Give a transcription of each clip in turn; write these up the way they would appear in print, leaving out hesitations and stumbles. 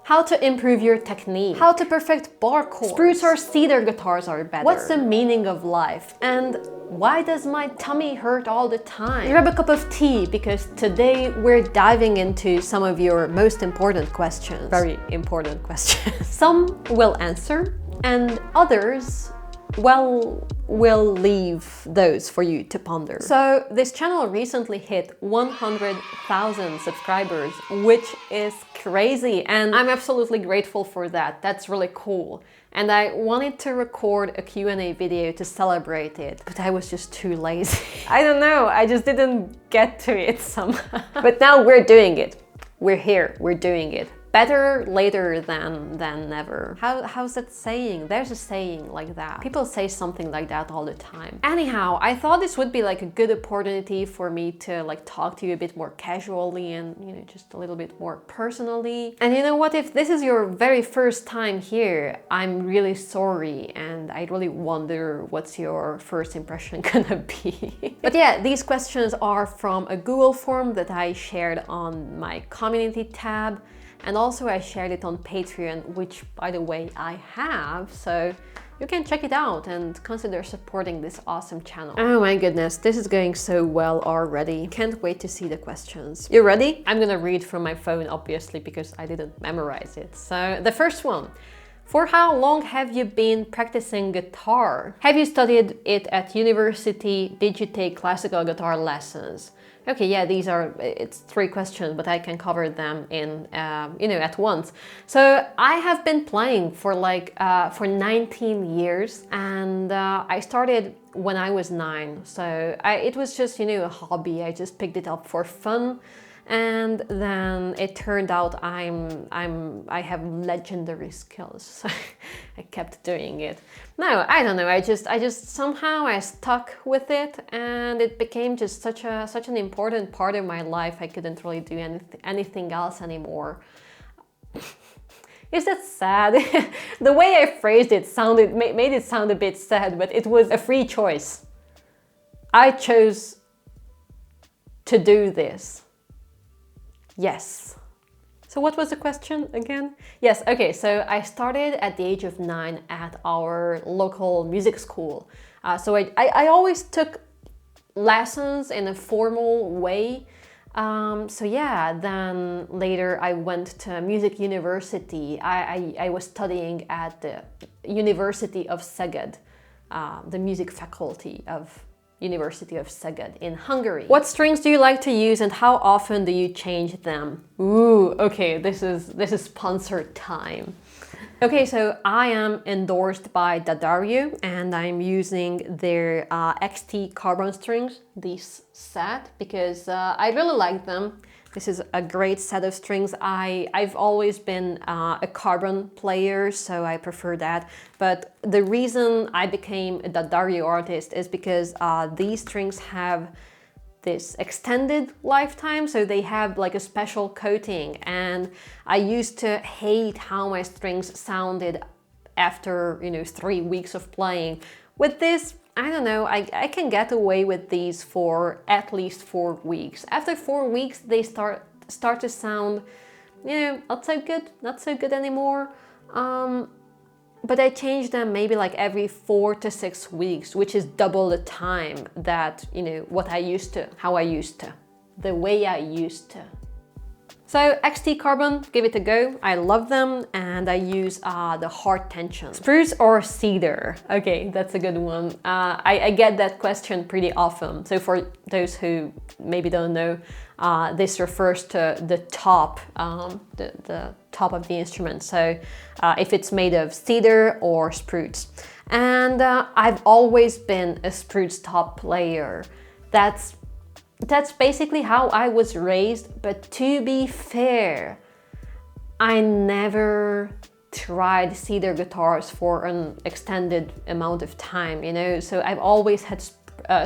How to improve your technique. How to perfect bar chords. Spruce or cedar guitars are better. What's the meaning of life? And why does my tummy hurt all the time? Grab a cup of tea because today we're diving into some of your most important questions. Very important questions. Some we'll answer and others, well, we'll leave those for you to ponder. So this channel recently hit 100,000 subscribers, which is crazy, and I'm absolutely grateful for that. That's really cool. And I wanted to record a Q&A video to celebrate it, but I was just too lazy. I don't know, I just didn't get to it somehow. But now we're doing it. We're here, we're doing it. Better later than never. How's that saying? There's a saying like that. People say something like that all the time. Anyhow, I thought this would be like a good opportunity for me to like talk to you a bit more casually and, you know, just a little bit more personally. And you know what? If this is your very first time here, I'm really sorry, and I really wonder what's your first impression gonna be. But yeah, these questions are from a Google form that I shared on my community tab. And also I shared it on Patreon, which by the way I have, so you can check it out and consider supporting this awesome channel. Oh my goodness, this is going so well already. Can't wait to see the questions. You ready? I'm gonna read from my phone, obviously, because I didn't memorize it. So the first one. For how long have you been practicing guitar? Have you studied it at university? Did you take classical guitar lessons? Okay, yeah, it's 3 questions, but I can cover them in, you know, at once. So I have been playing for like, for 19 years, and I started when I was 9. So it was just, you know, a hobby. I just picked it up for fun. And then it turned out I have legendary skills, so I kept doing it. No, I don't know. I just somehow I stuck with it, and it became just such an important part of my life. I couldn't really do anything else anymore. Is that sad? The way I phrased it made it sound a bit sad, but it was a free choice. I chose to do this. Yes. So what was the question again? Yes, okay, so I started at the age of 9 at our local music school. So I always took lessons in a formal way. So yeah, then later I went to music university. I was studying at the University of Szeged, the music faculty of University of Szeged in Hungary. What strings do you like to use and how often do you change them? Ooh, okay, this is sponsored time. Okay, so I am endorsed by D'Addario and I'm using their XT carbon strings, this set, because I really like them. This is a great set of strings. I've always been a carbon player, so I prefer that. But the reason I became a D'Addario artist is because these strings have this extended lifetime, so they have like a special coating. And I used to hate how my strings sounded after, you know, 3 weeks of playing. With this, I don't know, I can get away with these for at least 4 weeks. After 4 weeks, they start to sound, you know, not so good anymore. But I change them maybe like every 4 to 6 weeks, which is double the time that, you know, how I used to, the way I used to. So XT Carbon, give it a go. I love them and I use the hard tension. Spruce or cedar? Okay, that's a good one. I get that question pretty often. So for those who maybe don't know, this refers to the top, the top of the instrument. So if it's made of cedar or spruce. And I've always been a spruce top player. That's basically how I was raised, but to be fair, I never tried cedar guitars for an extended amount of time, you know, so I've always had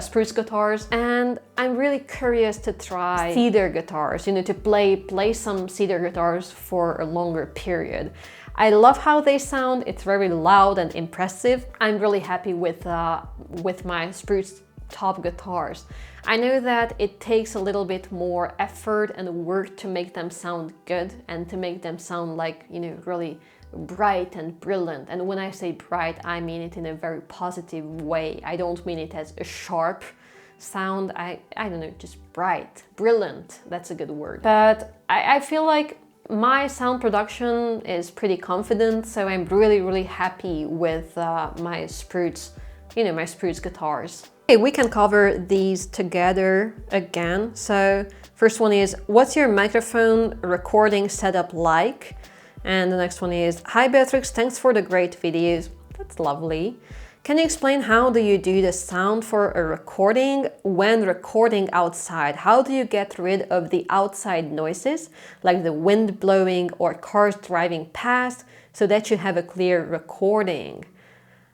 spruce guitars, and I'm really curious to try cedar guitars, you know, to play some cedar guitars for a longer period. I love how they sound. It's very loud and impressive. I'm really happy with my spruce top guitars. I know that it takes a little bit more effort and work to make them sound good and to make them sound like, you know, really bright and brilliant. And when I say bright, I mean it in a very positive way. I don't mean it as a sharp sound. I don't know, just bright, brilliant. That's a good word. But I feel like my sound production is pretty confident, so I'm really happy with my spruce, you know, my spruce guitars. Okay, we can cover these together again. So first one is, what's your microphone recording setup like? And the next one is, hi Beatrix, thanks for the great videos. That's lovely. Can you explain how do you do the sound for a recording when recording outside? How do you get rid of the outside noises like the wind blowing or cars driving past so that you have a clear recording?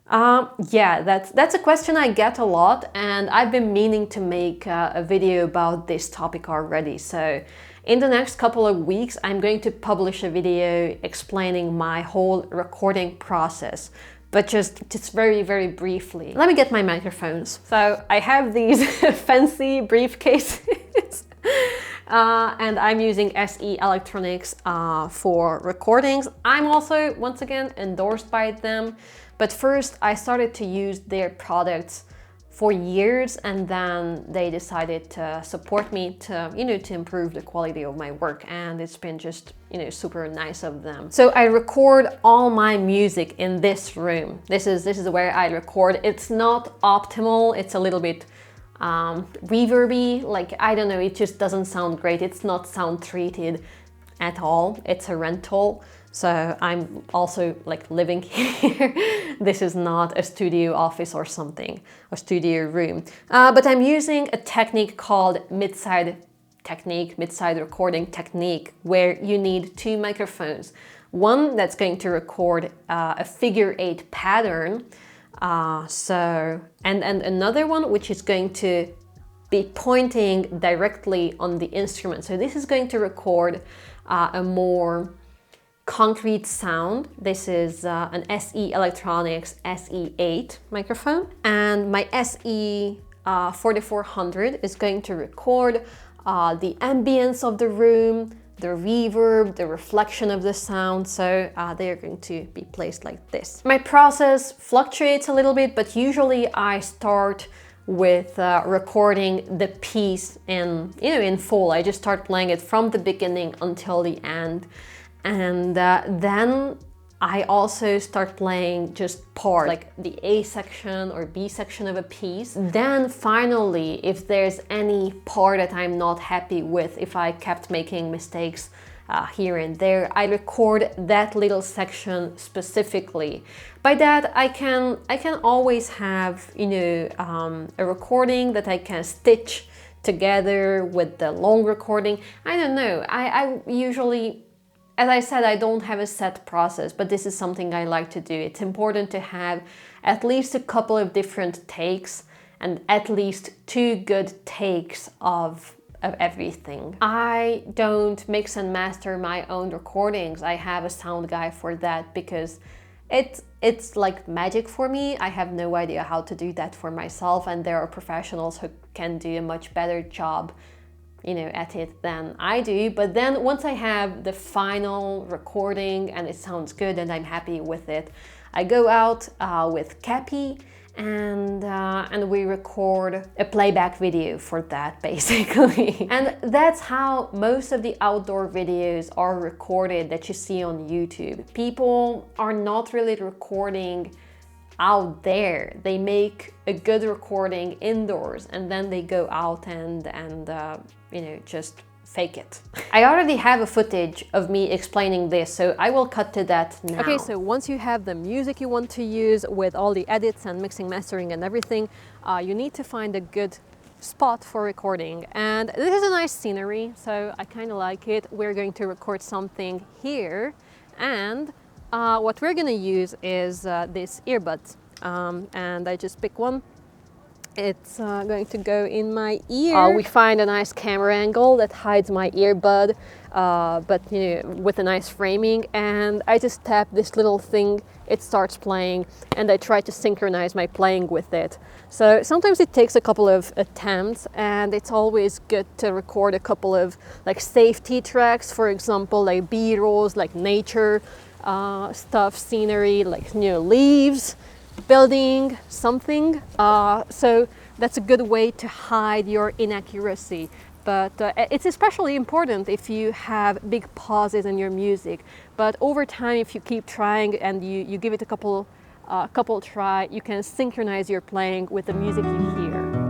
Yeah, that's a question I get a lot, and I've been meaning to make a video about this topic already. So in the next couple of weeks, I'm going to publish a video explaining my whole recording process. But just very briefly. Let me get my microphones. So I have these fancy briefcases and I'm using SE Electronics for recordings. I'm also, once again, endorsed by them. But first I started to use their products for years, and then they decided to support me to, you know, to improve the quality of my work, and it's been just, you know, super nice of them. So I record all my music in this room. This is where I record. It's not optimal. It's a little bit reverby, like, I don't know, it just doesn't sound great. It's not sound treated at all. It's a rental. So I'm also like living here. This is not a studio office or something, a studio room. But I'm using a technique called mid-side recording technique, where you need two microphones. One that's going to record a figure-8 pattern, and another one which is going to be pointing directly on the instrument. So this is going to record a more concrete sound. This is an SE Electronics SE8 microphone, and my SE 4400 is going to record the ambience of the room, the reverb, the reflection of the sound. So they are going to be placed like this. My process fluctuates a little bit, but usually I start with recording the piece in full. I just start playing it from the beginning until the end. And then I also start playing just parts, like the A section or B section of a piece. Then finally, if there's any part that I'm not happy with, if I kept making mistakes here and there, I record that little section specifically. By that, I can always have, you know, a recording that I can stitch together with the long recording. I don't know. I usually, as I said, I don't have a set process, but this is something I like to do. It's important to have at least a couple of different takes and at least 2 good takes of everything. I don't mix and master my own recordings. I have a sound guy for that because it's like magic for me. I have no idea how to do that for myself, and there are professionals who can do a much better job, you know, at it than I do. But then once I have the final recording and it sounds good and I'm happy with it, I go out with Cappy and we record a playback video for that, basically. And that's how most of the outdoor videos are recorded that you see on YouTube. People are not really recording out there. They make a good recording indoors and then they go out and you know, just fake it. I already have a footage of me explaining this, so I will cut to that now. Okay, so once you have the music you want to use with all the edits and mixing, mastering and everything, you need to find a good spot for recording. And this is a nice scenery, so I kind of like it. We're going to record something here, and what we're going to use is this earbuds. And I just pick one It's going to go in my ear. We find a nice camera angle that hides my earbud, but you know, with a nice framing. And I just tap this little thing, it starts playing, and I try to synchronize my playing with it. So sometimes it takes a couple of attempts, and it's always good to record a couple of like safety tracks, for example, like B-rolls, like nature stuff, scenery, like leaves, building something, so that's a good way to hide your inaccuracy. But it's especially important if you have big pauses in your music. But over time, if you keep trying and you give it a couple try, you can synchronize your playing with the music you hear.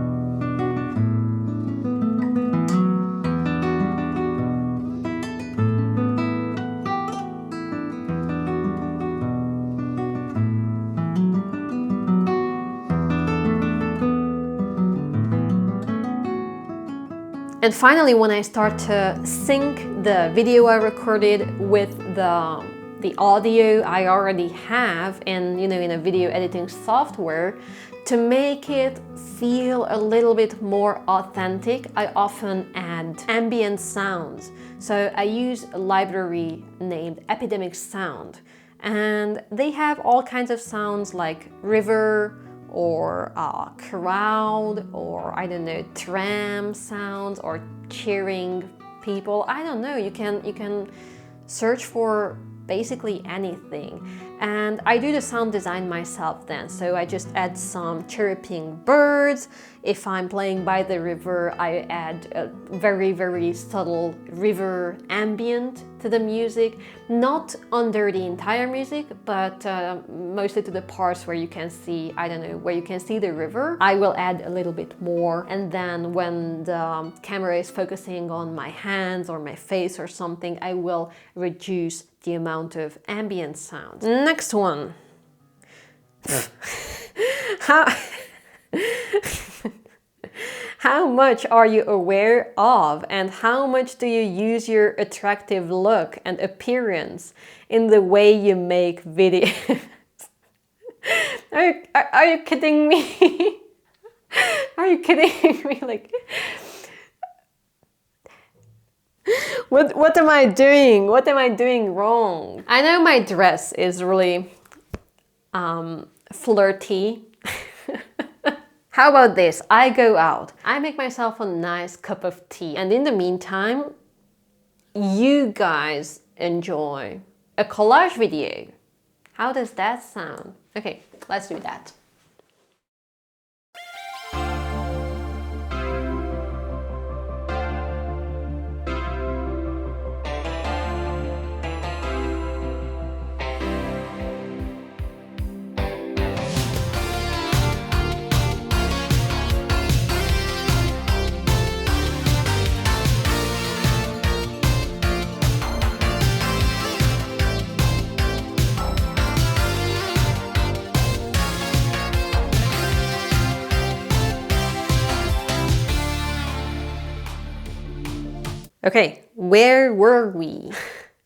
And finally, when I start to sync the video I recorded with the audio I already have in a video editing software, to make it feel a little bit more authentic, I often add ambient sounds. So I use a library named Epidemic Sound, and they have all kinds of sounds like river, or crowd, or I don't know, tram sounds, or cheering people. I don't know, you can search for basically anything. And I do the sound design myself then, so I just add some chirping birds. If I'm playing by the river, I add a very, very subtle river ambient to the music, not under the entire music, but mostly to the parts where you can see, I don't know, where you can see the river. I will add a little bit more, and then when the camera is focusing on my hands or my face or something, I will reduce the amount of ambient sound. Next one. How much are you aware of, and how much do you use your attractive look and appearance in the way you make videos? Are you kidding me? Are you kidding me? Like, what am I doing? What am I doing wrong? I know my dress is really flirty. How about this? I go out, I make myself a nice cup of tea, and in the meantime, you guys enjoy a collage video. How does that sound? Okay, let's do that. Okay, where were we?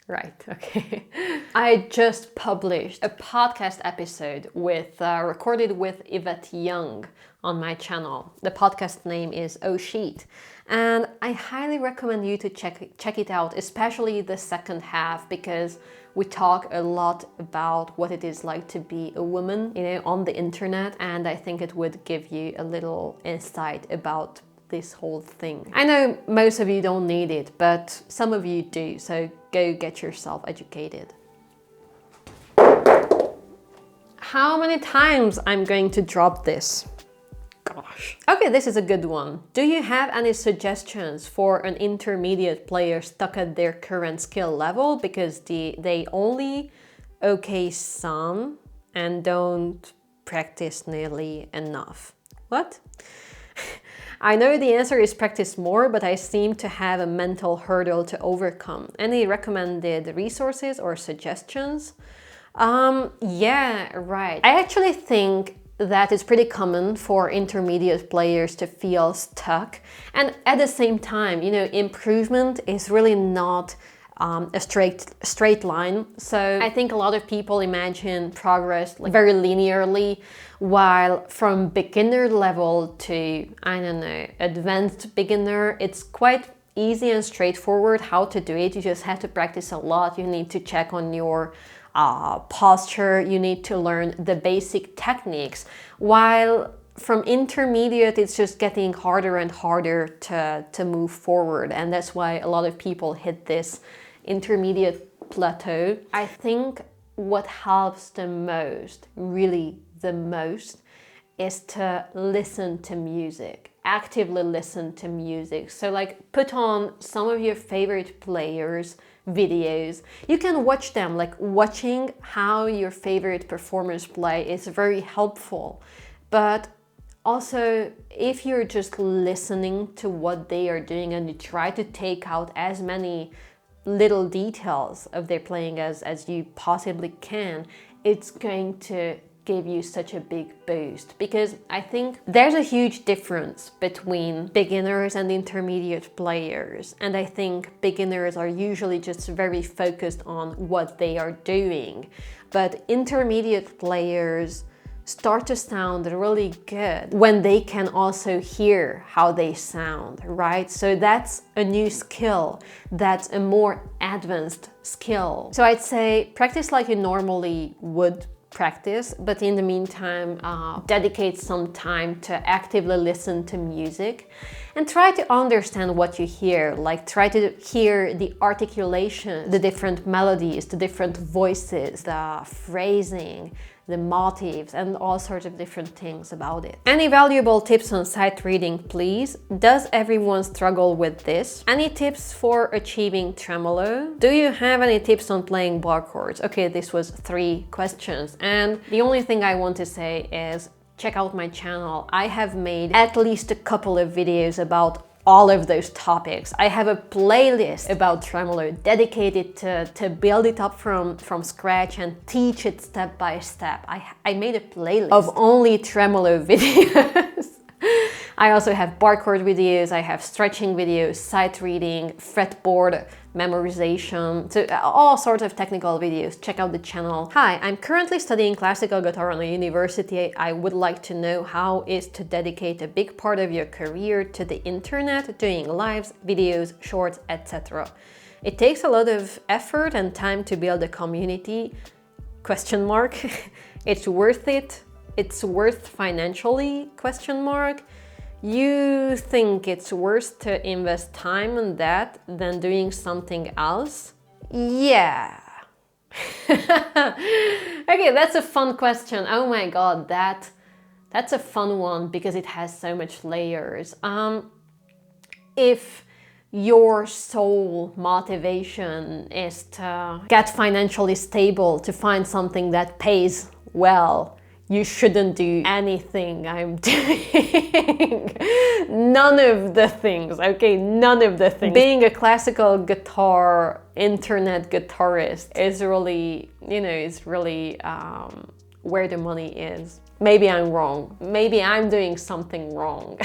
Right, okay. I just published a podcast episode recorded with Yvette Young on my channel. The podcast name is Oh Sheet, and I highly recommend you to check it out, especially the second half, because we talk a lot about what it is like to be a woman, on the internet, and I think it would give you a little insight about this whole thing. I know most of you don't need it, but some of you do, so go get yourself educated. How many times I'm going to drop this? Gosh. Okay, this is a good one. Do you have any suggestions for an intermediate player stuck at their current skill level because they only okay some and don't practice nearly enough? What? I know the answer is practice more, but I seem to have a mental hurdle to overcome. Any recommended resources or suggestions? Yeah, right. I actually think that it's pretty common for intermediate players to feel stuck. And at the same time, improvement is really not a straight line. So I think a lot of people imagine progress like very linearly, while from beginner level to, I don't know, advanced beginner, it's quite easy and straightforward how to do it. You just have to practice a lot. You need to check on your posture. You need to learn the basic techniques, while from intermediate, it's just getting harder and harder to move forward. And that's why a lot of people hit this intermediate plateau. I think what helps the most, really the most, is to listen to music, actively listen to music. So like put on some of your favorite players' videos. You can watch them, like watching how your favorite performers play is very helpful. But also, if you're just listening to what they are doing and you try to take out as many little details of their playing as you possibly can, it's going to give you such a big boost. Because I think there's a huge difference between beginners and intermediate players. And I think beginners are usually just very focused on what they are doing. But intermediate players start to sound really good when they can also hear how they sound, right? So that's a new skill, that's a more advanced skill. So I'd say practice like you normally would practice, but in the meantime, dedicate some time to actively listen to music and try to understand what you hear. Like try to hear the articulation, the different melodies, the different voices, the phrasing, the motifs, and all sorts of different things about it. Any valuable tips on sight reading, please? Does everyone struggle with this? Any tips for achieving tremolo? Do you have any tips on playing bar chords? Okay, this was 3 questions. And the only thing I want to say is check out my channel. I have made at least a couple of videos about all of those topics. I have a playlist about tremolo dedicated to build it up from scratch and teach it step by step. I made a playlist of only tremolo videos. I also have bar chord videos, I have stretching videos, sight reading, fretboard memorization, so all sorts of technical videos. Check out the channel. Hi, I'm currently studying classical guitar on a university. I would like to know how is to dedicate a big part of your career to the internet, doing lives, videos, shorts, etc. It takes a lot of effort and time to build a community, ? It's worth it? It's worth financially? ? You think it's worth to invest time on that than doing something else? Yeah. Okay, that's a fun question. Oh my god, that's a fun one because it has so much layers. If your sole motivation is to get financially stable, to find something that pays well, you shouldn't do anything I'm doing. None of the things, okay? None of the things. Being a classical guitar, internet guitarist is really, is really where the money is. Maybe I'm wrong. Maybe I'm doing something wrong.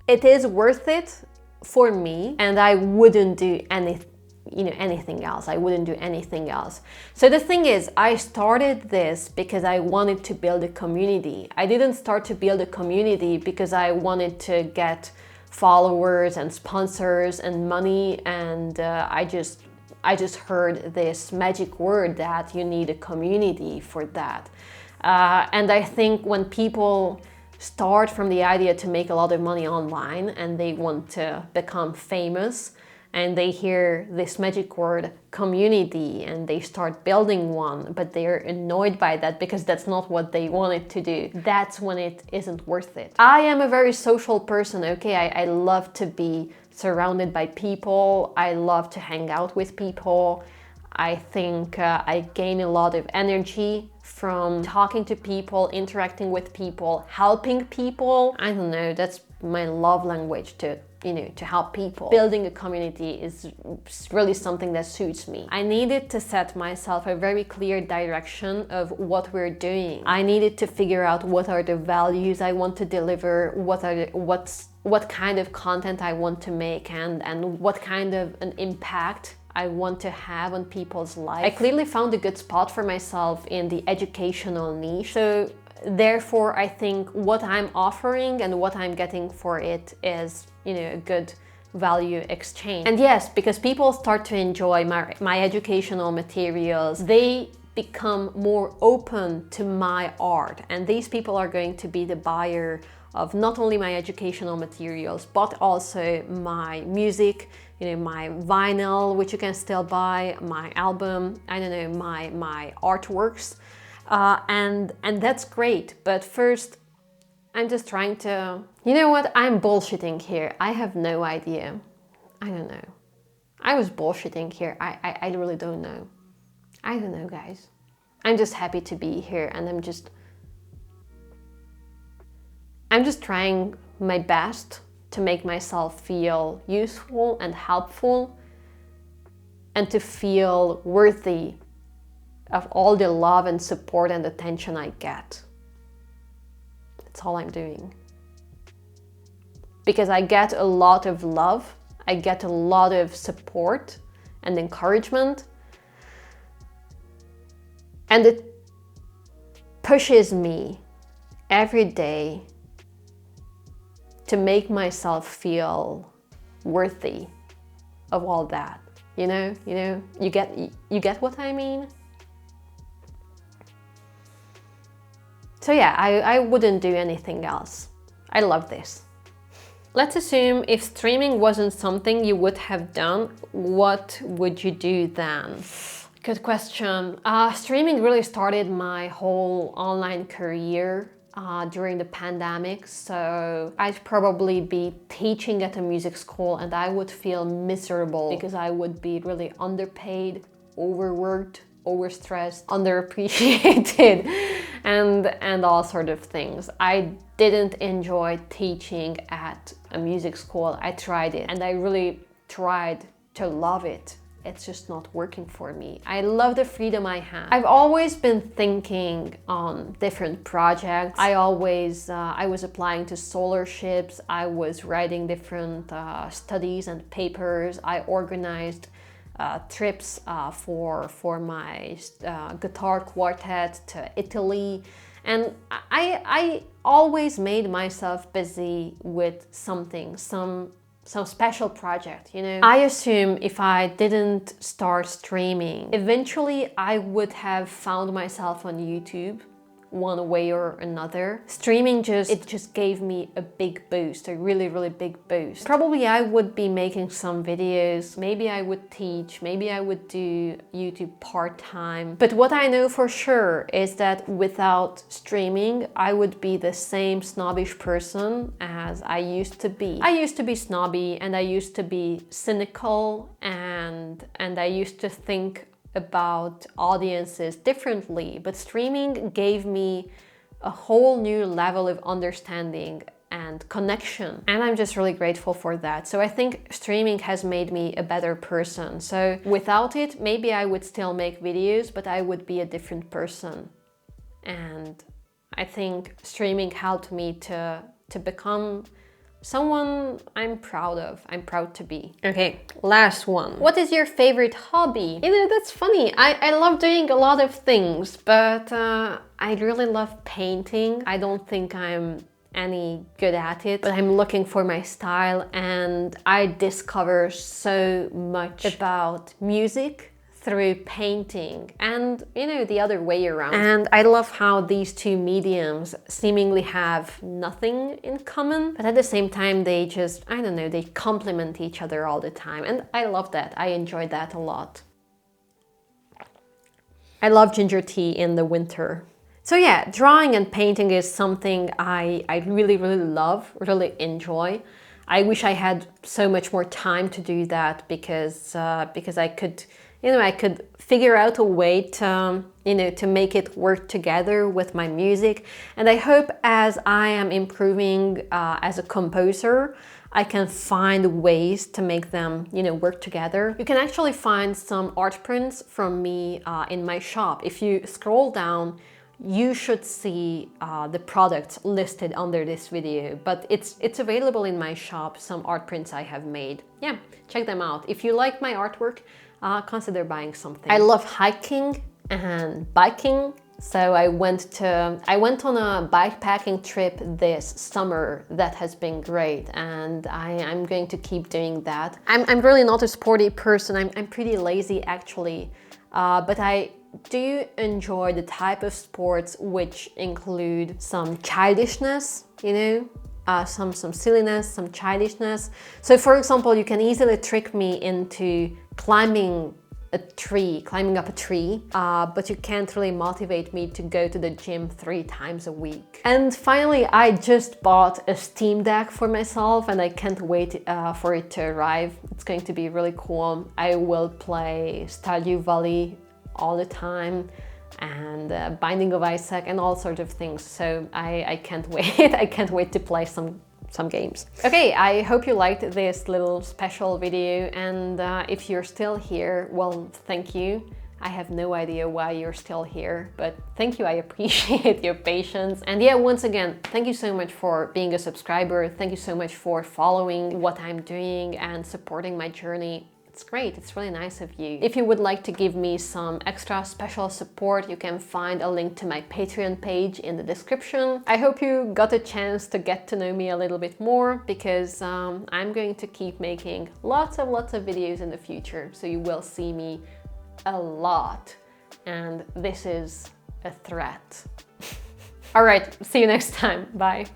It is worth it for me, and I wouldn't do anything else. I wouldn't do anything else. So the thing is, I started this because I wanted to build a community. I didn't start to build a community because I wanted to get followers and sponsors and money, and I just heard this magic word that you need a community for that. And I think when people start from the idea to make a lot of money online and they want to become famous, and they hear this magic word community and they start building one, but they're annoyed by that because that's not what they wanted to do, that's when it isn't worth it. I am a very social person, okay? I love to be surrounded by people. I love to hang out with people. I think I gain a lot of energy from talking to people, interacting with people, helping people. I don't know, that's my love language, to help people. Building a community is really something that suits me. I needed to set myself a very clear direction of what we're doing. I needed to figure out what are the values I want to deliver, what kind of content I want to make, and what kind of an impact I want to have on people's life. I clearly found a good spot for myself in the educational niche. So therefore, I think what I'm offering and what I'm getting for it is, you know, a good value exchange. And yes, because people start to enjoy my educational materials, they become more open to my art. And these people are going to be the buyer of not only my educational materials, but also my music, you know, my vinyl, which you can still buy, my album, I don't know, my artworks. And that's great. But first, I'm just trying to, you know what, I'm bullshitting here. I have no idea. I don't know. I was bullshitting here. I really don't know. I don't know, guys. I'm just happy to be here, and I'm just trying my best to make myself feel useful and helpful and to feel worthy of all the love and support and attention I get. That's all I'm doing. Because I get a lot of love, I get a lot of support and encouragement, and it pushes me every day to make myself feel worthy of all that. You know, you get what I mean? So yeah, I wouldn't do anything else. I love this. Let's assume if streaming wasn't something you would have done, what would you do then? Good question. Streaming really started my whole online career during the pandemic, so I'd probably be teaching at a music school and I would feel miserable because I would be really underpaid, overworked, overstressed, underappreciated, and all sort of things. I didn't enjoy teaching at a music school. I tried it and I really tried to love it. It's just not working for me. I love the freedom I have. I've always been thinking on different projects. I was applying to scholarships. I was writing different studies and papers. I organized trips for my guitar quartet to Italy. And I always made myself busy with something, some special project, you know. I assume if I didn't start streaming, eventually I would have found myself on YouTube one way or another. Streaming just gave me a big boost, a really, really big boost. Probably I would be making some videos, maybe I would teach, maybe I would do YouTube part-time. But what I know for sure is that without streaming, I would be the same snobbish person as I used to be. I used to be snobby and I used to be cynical and I used to think about audiences differently, but streaming gave me a whole new level of understanding and connection, and I'm just really grateful for that. So I think streaming has made me a better person. So without it, maybe I would still make videos, but I would be a different person. And I think streaming helped me to become someone I'm proud of, I'm proud to be. Okay, last one. What is your favorite hobby? You know, that's funny. I love doing a lot of things, but I really love painting. I don't think I'm any good at it, but I'm looking for my style, and I discover so much about music through painting and, you know, the other way around. And I love how these two mediums seemingly have nothing in common, but at the same time they just, I don't know, they complement each other all the time. And I love that. I enjoy that a lot. I love ginger tea in the winter. So yeah, drawing and painting is something I really, really love, really enjoy. I wish I had so much more time to do that because I could, you know, I could figure out a way to, you know, to make it work together with my music. And I hope as I am improving as a composer, I can find ways to make them, you know, work together. You can actually find some art prints from me in my shop. If you scroll down, you should see the products listed under this video, but it's available in my shop, some art prints I have made. Yeah, check them out. If you like my artwork, consider buying something. I love hiking and biking. So I went on a bikepacking trip this summer that has been great, and I'm going to keep doing that. I'm really not a sporty person. I'm pretty lazy actually, but I do enjoy the type of sports which include some childishness, you know, some silliness, some childishness. So for example, you can easily trick me into climbing up a tree, but you can't really motivate me to go to the gym 3 times a week. And finally, I just bought a Steam Deck for myself, and I can't wait for it to arrive. It's going to be really cool. I will play Stardew Valley all the time, and Binding of Isaac and all sorts of things. So I can't wait. I can't wait to play some games. Okay, I hope you liked this little special video, and if you're still here, well, thank you. I have no idea why you're still here, but thank you. I appreciate your patience. And yeah, once again, thank you so much for being a subscriber. Thank you so much for following what I'm doing and supporting my journey. It's great, it's really nice of you. If you would like to give me some extra special support, you can find a link to my Patreon page in the description. I hope you got a chance to get to know me a little bit more, because I'm going to keep making lots of videos in the future, so you will see me a lot, and this is a threat. All right, see you next time, bye.